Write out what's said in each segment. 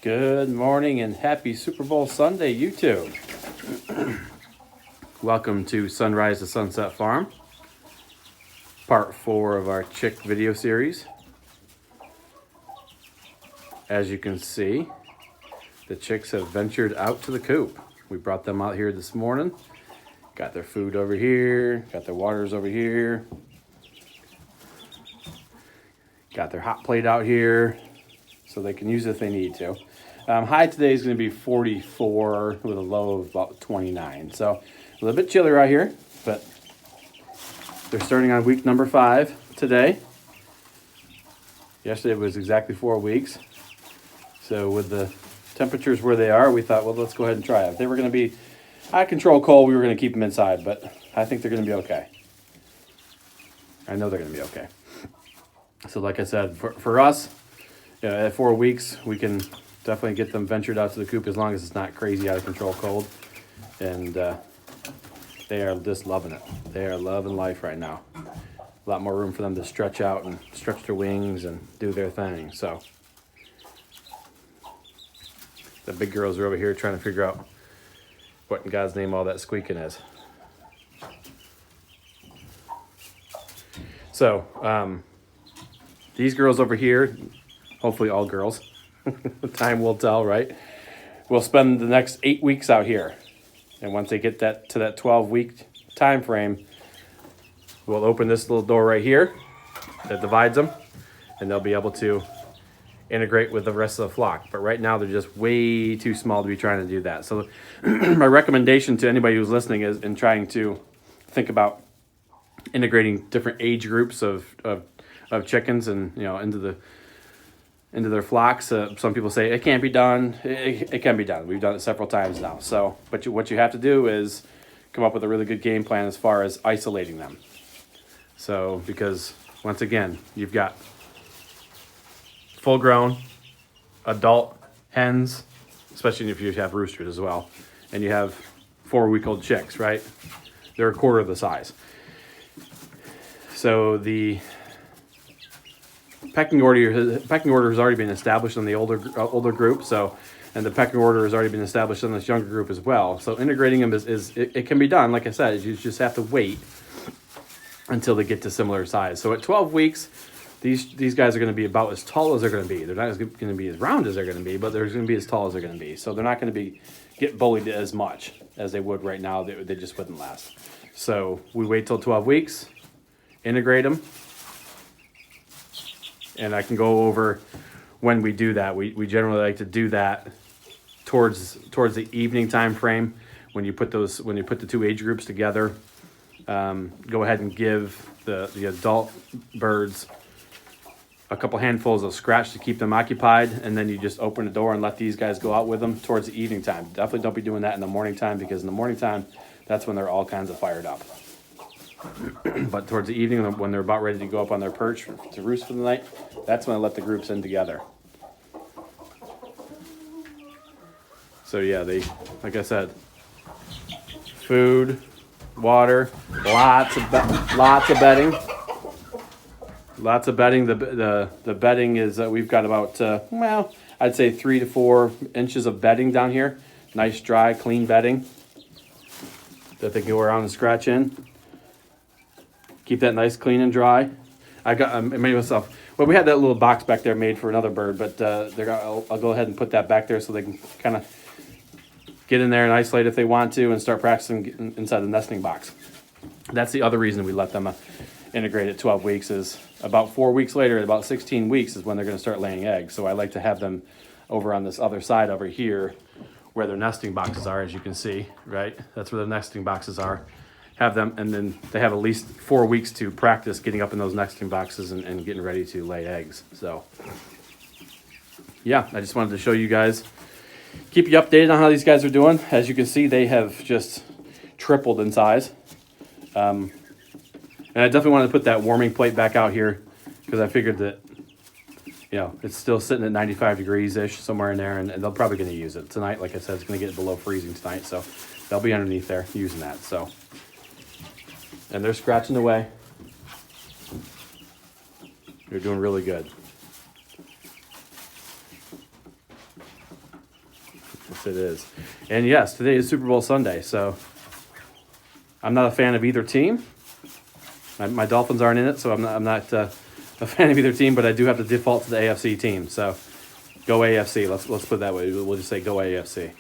Good morning and happy Super Bowl Sunday, YouTube. Welcome to Sunrise to Sunset Farm, part 4 of our chick video series. As you can see, the chicks have ventured out to the coop. We brought them out here this morning. Got their food over here, got their waters over here. Got their hot plate out here so they can use it if they need to. High today is going to be 44 with a low of about 29. So a little bit chilly right here, but they're starting on week number 5 today. Yesterday was exactly 4 weeks. So with the temperatures where they are, we thought, well, let's go ahead and try it. If they were going to be high control cold, we were going to keep them inside, but I think they're going to be okay. I know they're going to be okay. So like I said, for us, at 4 weeks, we can definitely get them ventured out to the coop as long as it's not crazy out of control cold. And they are just loving it. They are loving life right now. A lot more room for them to stretch out and stretch their wings and do their thing. So the big girls are over here trying to figure out what in God's name all that squeaking is. So these girls over here, hopefully all girls, time will tell, right? We'll spend the next 8 weeks out here. And once they get that to that 12-week time frame, we'll open this little door right here that divides them, and they'll be able to integrate with the rest of the flock. But right now, they're just way too small to be trying to do that. So my recommendation to anybody who's listening is in trying to think about integrating different age groups of chickens and into their flocks. Some people say it can't be done. It can be done. We've done it several times now. So, but what you have to do is come up with a really good game plan as far as isolating them. So, because once again, you've got full-grown adult hens, especially if you have roosters as well, and you have 4-week-old chicks, right? They're a quarter of the size. So the pecking order has already been established on the older group. So, and the pecking order has already been established on this younger group as well. So integrating them it can be done. Like I said, you just have to wait until they get to similar size. So at 12 weeks, these guys are going to be about as tall as they're going to be. They're not going to be as round as they're going to be, but they're going to be as tall as they're going to be. So they're not going to get bullied as much as they would right now. They just wouldn't last. So we wait till 12 weeks, integrate them. And I can go over when we do that. We generally like to do that towards the evening time frame when you put the 2 age groups together. Go ahead and give the adult birds a couple handfuls of scratch to keep them occupied, and then you just open the door and let these guys go out with them towards the evening time. Definitely don't be doing that in the morning time, because in the morning time, that's when they're all kinds of fired up. But towards the evening, when they're about ready to go up on their perch to roost for the night, that's when I let the groups in together. So yeah, like I said, food, water, lots of bedding. Lots of bedding. The bedding is we've got about I'd say 3 to 4 inches of bedding down here. Nice, dry, clean bedding that they can go around and scratch in. Keep that nice, clean, and dry. I made myself. Well, we had that little box back there made for another bird, but I'll go ahead and put that back there so they can kind of get in there and isolate if they want to, and start practicing inside the nesting box. That's the other reason we let them integrate at 12 weeks. Is about 4 weeks later, at about 16 weeks, is when they're going to start laying eggs. So I like to have them over on this other side over here, where their nesting boxes are, as you can see, right? That's where the nesting boxes are. Have them, and then they have at least 4 weeks to practice getting up in those nesting boxes and getting ready to lay eggs. So yeah, I just wanted to show you guys, keep you updated on how these guys are doing. As you can see, they have just tripled in size. And I definitely wanted to put that warming plate back out here, because I figured that, it's still sitting at 95 degrees-ish, somewhere in there, and they're probably going to use it tonight. Like I said, it's going to get below freezing tonight, so they'll be underneath there using that. So, and they're scratching away. They're doing really good. Yes, it is. And yes, today is Super Bowl Sunday, so I'm not a fan of either team. My Dolphins aren't in it, so I'm not a fan of either team, but I do have to default to the AFC team. So go AFC. Let's put it that way. We'll just say go AFC.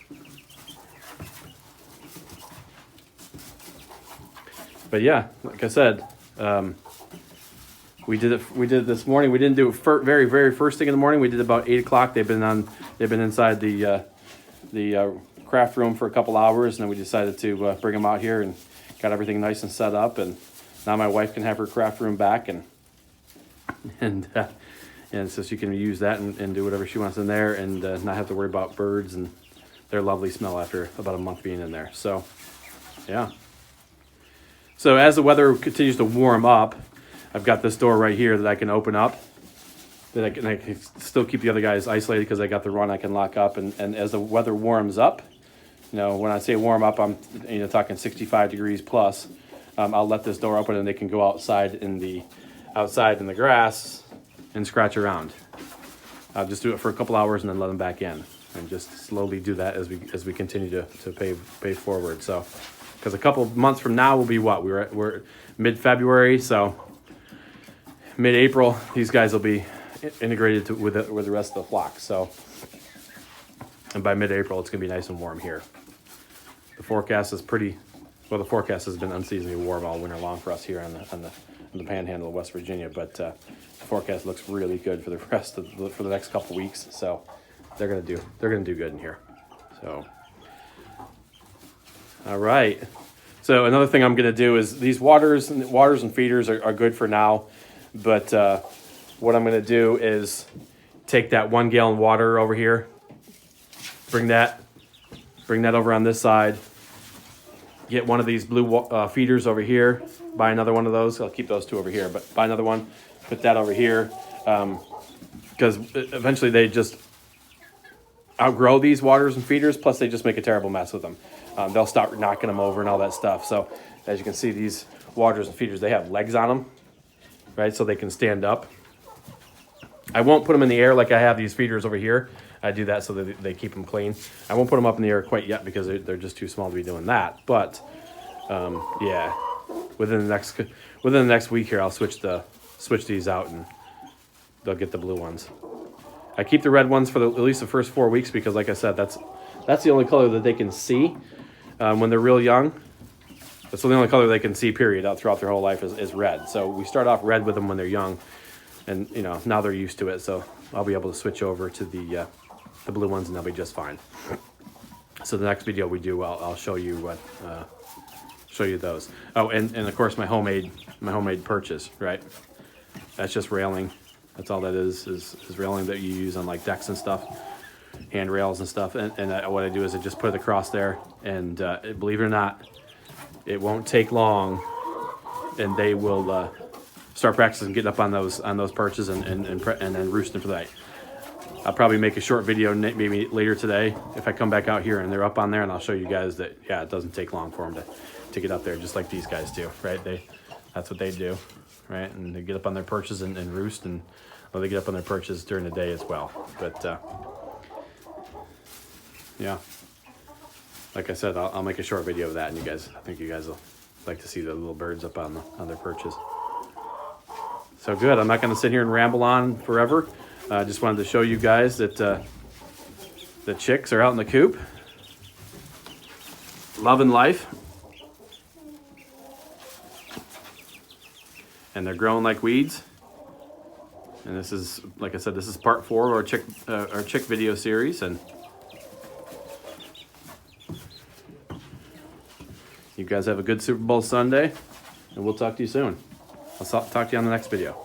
But yeah, like I said, we did it this morning. We didn't do it very, very first thing in the morning. We did about 8 o'clock. They've been inside the craft room for a couple hours, and then we decided to bring them out here and got everything nice and set up. And now my wife can have her craft room back, and so she can use that and do whatever she wants in there, and not have to worry about birds and their lovely smell after about a month being in there. So yeah. So as the weather continues to warm up, I've got this door right here that I can open up, that I can still keep the other guys isolated because I got the run I can lock up. And as the weather warms up, when I say warm up, I'm talking 65 degrees plus. I'll let this door open and they can go outside in the grass and scratch around. I'll just do it for a couple hours and then let them back in, and just slowly do that as we continue to pay forward. So, because a couple months from now will be what we're mid-February, so mid-April these guys will be integrated with the rest of the flock. So, and by mid-April it's gonna be nice and warm here. The forecast is the forecast has been unseasonably warm all winter long for us here on the panhandle of West Virginia, but the forecast looks really good for the next couple weeks. So they're gonna do good in here. So all right. So another thing I'm gonna do is these waters and feeders are good for now, but what I'm gonna do is take that 1 gallon water over here, bring that over on this side. Get one of these blue feeders over here, buy another one of those. I'll keep those two over here, but buy another one, put that over here, because eventually they just outgrow these waters and feeders, plus they just make a terrible mess with them. They'll start knocking them over and all that stuff. So as you can see, these waters and feeders, they have legs on them, right? So they can stand up. I won't put them in the air like I have these feeders over here. I do that so that they keep them clean. I won't put them up in the air quite yet because they're just too small to be doing that. But yeah, within the next week here, I'll switch these out and they'll get the blue ones. I keep the red ones for at least the first 4 weeks because, like I said, that's the only color that they can see when they're real young. That's the only color they can see, period, out throughout their whole life is red. So we start off red with them when they're young, and now they're used to it. So I'll be able to switch over to the blue ones, and they'll be just fine. So the next video we do, I'll show you those. Oh, and of course my homemade purchase, right? That's just railing. That's all that is railing that you use on like decks and stuff, handrails and stuff. And what I do is I just put it across there, and believe it or not, it won't take long, and they will start practicing getting up on those perches and then roosting for the night. I'll probably make a short video maybe later today if I come back out here and they're up on there, and I'll show you guys that, yeah, it doesn't take long for them to get up there, just like these guys do, right? That's what they do, right? And they get up on their perches and roost, and they get up on their perches during the day as well. But yeah, like I said, I'll make a short video of that, and I think you guys will like to see the little birds up on their perches. So good. I'm not going to sit here and ramble on forever. I just wanted to show you guys that the chicks are out in the coop, loving life, and they're growing like weeds. And this is, like I said, this is part 4 of our chick video series, and you guys have a good Super Bowl Sunday, and we'll talk to you soon. I'll talk to you on the next video.